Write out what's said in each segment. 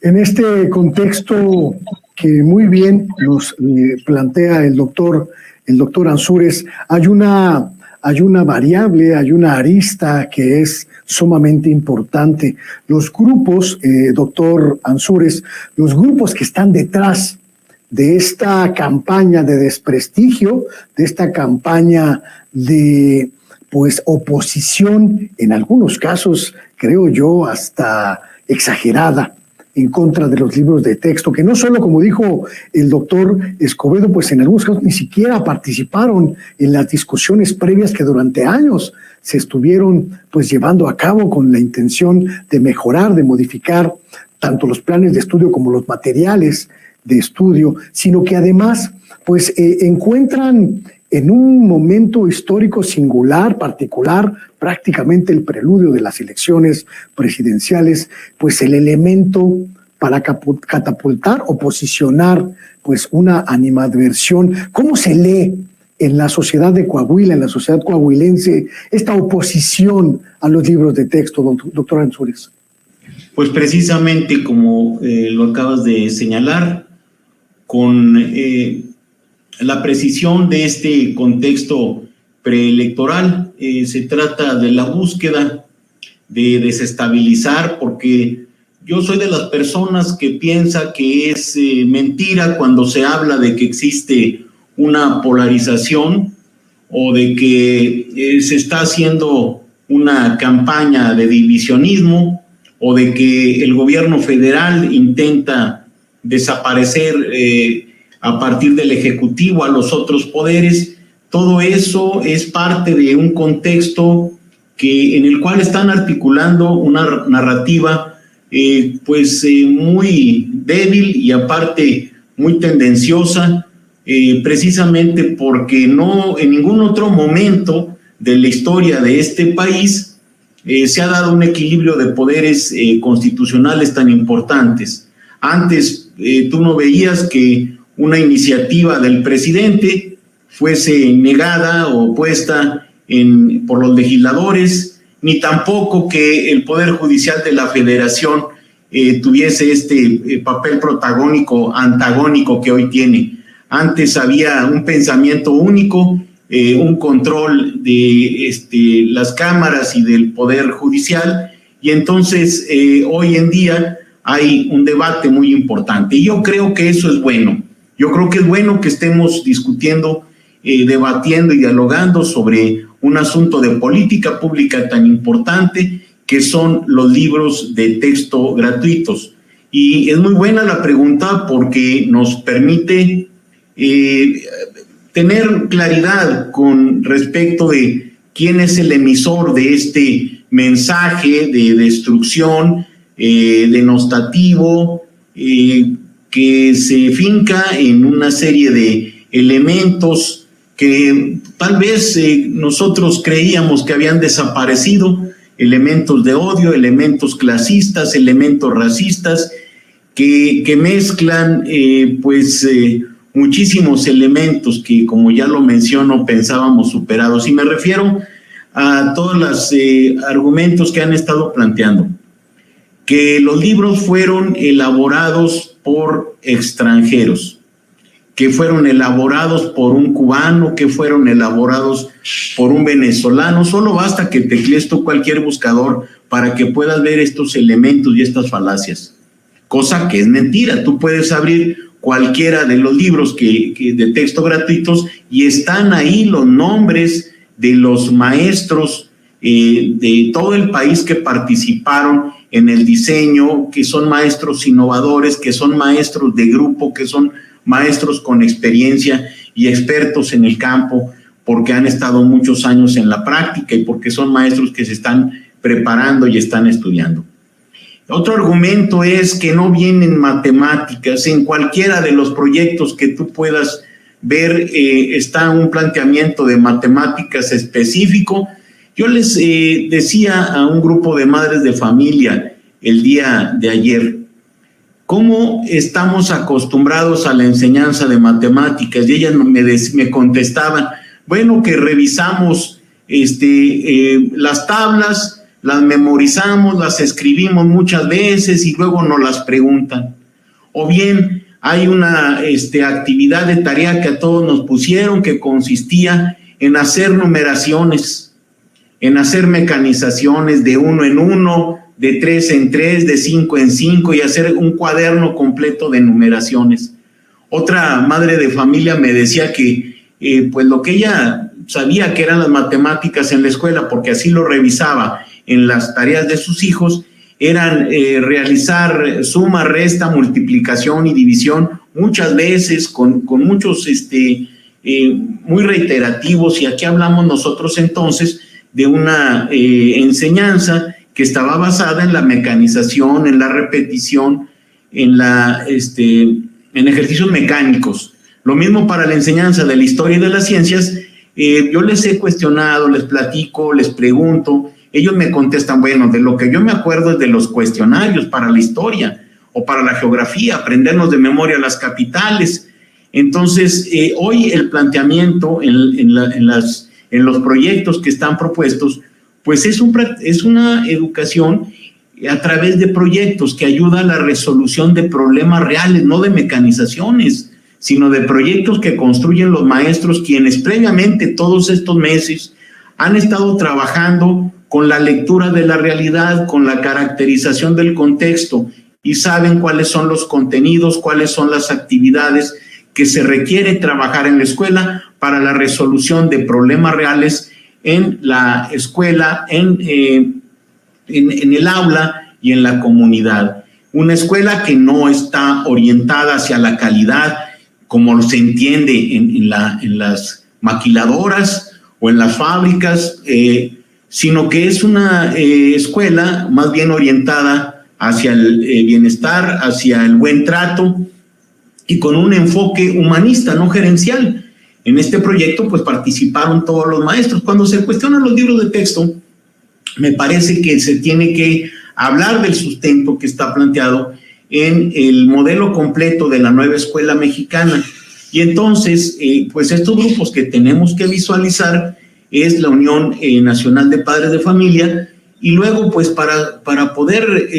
En este contexto que muy bien nos plantea el doctor Ansúrez, hay una variable, hay una arista que es sumamente importante. Los grupos, doctor Ansúrez, los grupos que están detrás de esta campaña de desprestigio, de esta campaña de oposición, en algunos casos, creo yo, hasta exagerada, en contra de los libros de texto, que no solo, como dijo el doctor Escobedo, pues en algunos casos ni siquiera participaron en las discusiones previas que durante años se estuvieron llevando a cabo con la intención de mejorar, de modificar tanto los planes de estudio como los materiales de estudio, sino que además encuentran en un momento histórico singular, particular, prácticamente el preludio de las elecciones presidenciales, el elemento para catapultar o posicionar una animadversión. ¿Cómo se lee en la sociedad de Coahuila, en la sociedad coahuilense, esta oposición a los libros de texto, doctor Ansúrez? Pues precisamente como lo acabas de señalar, con la precisión de este contexto preelectoral, se trata de la búsqueda de desestabilizar, porque yo soy de las personas que piensa que es mentira cuando se habla de que existe una polarización o de que se está haciendo una campaña de divisionismo o de que el gobierno federal intenta desaparecer a partir del Ejecutivo a los otros poderes. Todo eso es parte de un contexto en el cual están articulando una narrativa muy débil y aparte muy tendenciosa, precisamente porque no en ningún otro momento de la historia de este país se ha dado un equilibrio de poderes constitucionales tan importantes. Antes tú no veías que una iniciativa del presidente fuese negada o opuesta por los legisladores, ni tampoco que el Poder Judicial de la Federación tuviese este papel protagónico, antagónico que hoy tiene. Antes había un pensamiento único, un control de las cámaras y del Poder Judicial, y entonces hoy en día hay un debate muy importante. Y yo creo que eso es bueno. Yo creo que es bueno que estemos discutiendo, debatiendo y dialogando sobre un asunto de política pública tan importante que son los libros de texto gratuitos. Y es muy buena la pregunta porque nos permite tener claridad con respecto de quién es el emisor de este mensaje de destrucción, denostativo, que se finca en una serie de elementos que tal vez nosotros creíamos que habían desaparecido, elementos de odio, elementos clasistas, elementos racistas, que mezclan muchísimos elementos que, como ya lo menciono, pensábamos superados. Y me refiero a todos los argumentos que han estado planteando. Que los libros fueron elaborados por extranjeros, que fueron elaborados por un cubano, que fueron elaborados por un venezolano. Solo basta que teclees tú cualquier buscador para que puedas ver estos elementos y estas falacias, cosa que es mentira. Tú puedes abrir cualquiera de los libros de texto gratuitos y están ahí los nombres de los maestros de todo el país que participaron en el diseño, que son maestros innovadores, que son maestros de grupo, que son maestros con experiencia y expertos en el campo, porque han estado muchos años en la práctica y porque son maestros que se están preparando y están estudiando. Otro argumento es que no vienen matemáticas. En cualquiera de los proyectos que tú puedas ver está un planteamiento de matemáticas específico. Yo les decía a un grupo de madres de familia el día de ayer cómo estamos acostumbrados a la enseñanza de matemáticas, y ellas me contestaban, bueno, que revisamos las tablas, las memorizamos, las escribimos muchas veces y luego nos las preguntan. O bien hay una actividad de tarea que a todos nos pusieron que consistía en hacer numeraciones, en hacer mecanizaciones de 1 en 1, de 3 en 3, de 5 en 5 y hacer un cuaderno completo de numeraciones. Otra madre de familia me decía que pues lo que ella sabía que eran las matemáticas en la escuela, porque así lo revisaba en las tareas de sus hijos, eran realizar suma, resta, multiplicación y división muchas veces con muchos muy reiterativos, y aquí hablamos nosotros entonces de una enseñanza que estaba basada en la mecanización, en la repetición, en ejercicios mecánicos. Lo mismo para la enseñanza de la historia y de las ciencias. Yo les he cuestionado, les platico, les pregunto, ellos me contestan, bueno, de lo que yo me acuerdo es de los cuestionarios para la historia o para la geografía, aprendernos de memoria las capitales. Entonces, hoy el planteamiento en los proyectos que están propuestos, pues es una educación a través de proyectos que ayuda a la resolución de problemas reales, no de mecanizaciones, sino de proyectos que construyen los maestros, quienes previamente todos estos meses han estado trabajando con la lectura de la realidad, con la caracterización del contexto, y saben cuáles son los contenidos, cuáles son las actividades que se requiere trabajar en la escuela para la resolución de problemas reales en la escuela, en el aula y en la comunidad. Una escuela que no está orientada hacia la calidad, como se entiende en las maquiladoras o en las fábricas, sino que es una escuela más bien orientada hacia el bienestar, hacia el buen trato y con un enfoque humanista, no gerencial. En este proyecto pues participaron todos los maestros. Cuando se cuestionan los libros de texto, me parece que se tiene que hablar del sustento que está planteado en el modelo completo de la nueva escuela mexicana. Y entonces, pues estos grupos que tenemos que visualizar es la Unión Nacional de Padres de Familia, y luego pues para poder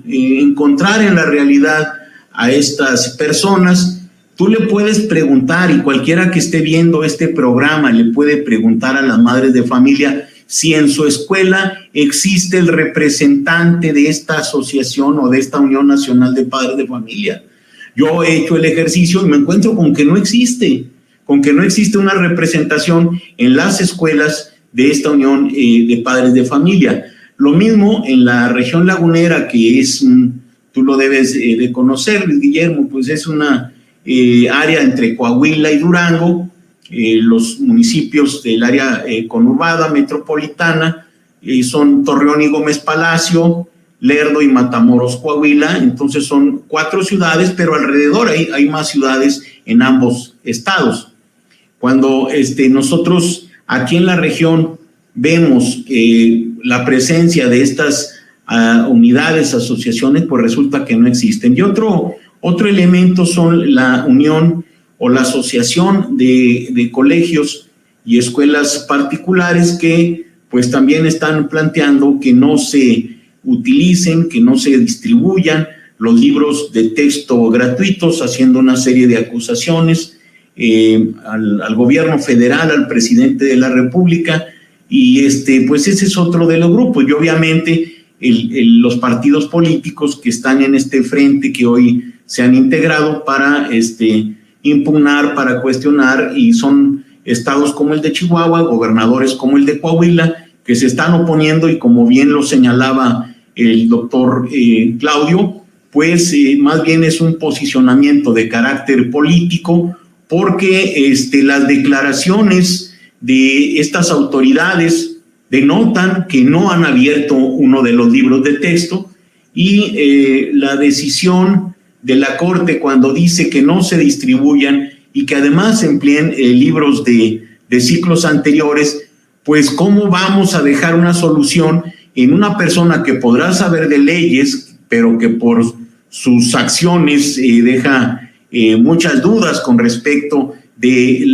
encontrar en la realidad a estas personas, tú le puedes preguntar, y cualquiera que esté viendo este programa le puede preguntar a las madres de familia si en su escuela existe el representante de esta asociación o de esta Unión Nacional de Padres de Familia. Yo he hecho el ejercicio y me encuentro con que no existe una representación en las escuelas de esta Unión de Padres de Familia. Lo mismo en la región lagunera, que es, tú lo debes de conocer, Luis Guillermo, pues es una área entre Coahuila y Durango. Los municipios del área conurbada metropolitana son Torreón y Gómez Palacio, Lerdo y Matamoros, Coahuila. Entonces son 4 ciudades, pero alrededor hay más ciudades en ambos estados. Cuando nosotros aquí en la región vemos la presencia de estas unidades, asociaciones, pues resulta que no existen. Y otro elemento son la unión o la asociación de colegios y escuelas particulares que pues también están planteando que no se utilicen, que no se distribuyan los libros de texto gratuitos, haciendo una serie de acusaciones al gobierno federal, al presidente de la República, y pues ese es otro de los grupos. Y obviamente los partidos políticos que están en este frente, que hoy se han integrado para impugnar, para cuestionar, y son estados como el de Chihuahua, gobernadores como el de Coahuila, que se están oponiendo, y como bien lo señalaba el doctor Claudio, pues más bien es un posicionamiento de carácter político, porque las declaraciones de estas autoridades denotan que no han abierto uno de los libros de texto, y la decisión de la Corte cuando dice que no se distribuyan y que además empleen libros de ciclos anteriores, pues cómo vamos a dejar una solución en una persona que podrá saber de leyes, pero que por sus acciones deja muchas dudas con respecto de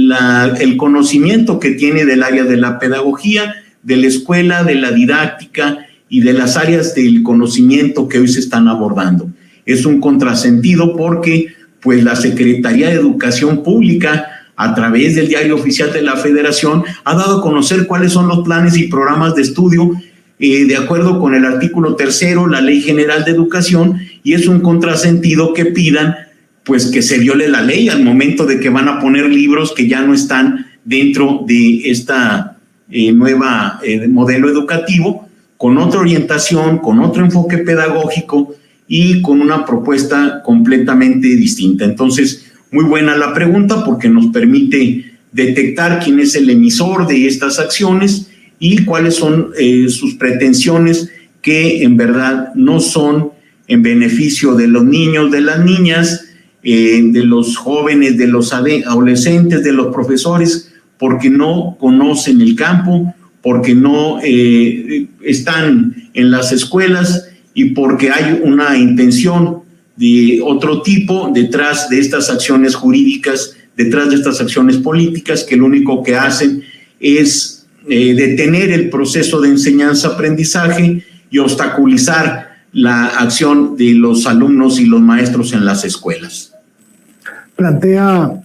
el conocimiento que tiene del área de la pedagogía, de la escuela, de la didáctica y de las áreas del conocimiento que hoy se están abordando. Es un contrasentido porque pues la Secretaría de Educación Pública, a través del Diario Oficial de la Federación, ha dado a conocer cuáles son los planes y programas de estudio de acuerdo con el artículo 3º, la Ley General de Educación, y es un contrasentido que pidan pues que se viole la ley al momento de que van a poner libros que ya no están dentro de esta nueva modelo educativo, con otra orientación, con otro enfoque pedagógico y con una propuesta completamente distinta. Entonces, muy buena la pregunta porque nos permite detectar quién es el emisor de estas acciones y cuáles son sus pretensiones, que en verdad no son en beneficio de los niños, de las niñas, de los jóvenes, de los adolescentes, de los profesores, porque no conocen el campo, porque no están en las escuelas y porque hay una intención de otro tipo detrás de estas acciones jurídicas, detrás de estas acciones políticas, que lo único que hacen es detener el proceso de enseñanza-aprendizaje y obstaculizar la acción de los alumnos y los maestros en las escuelas. Plantea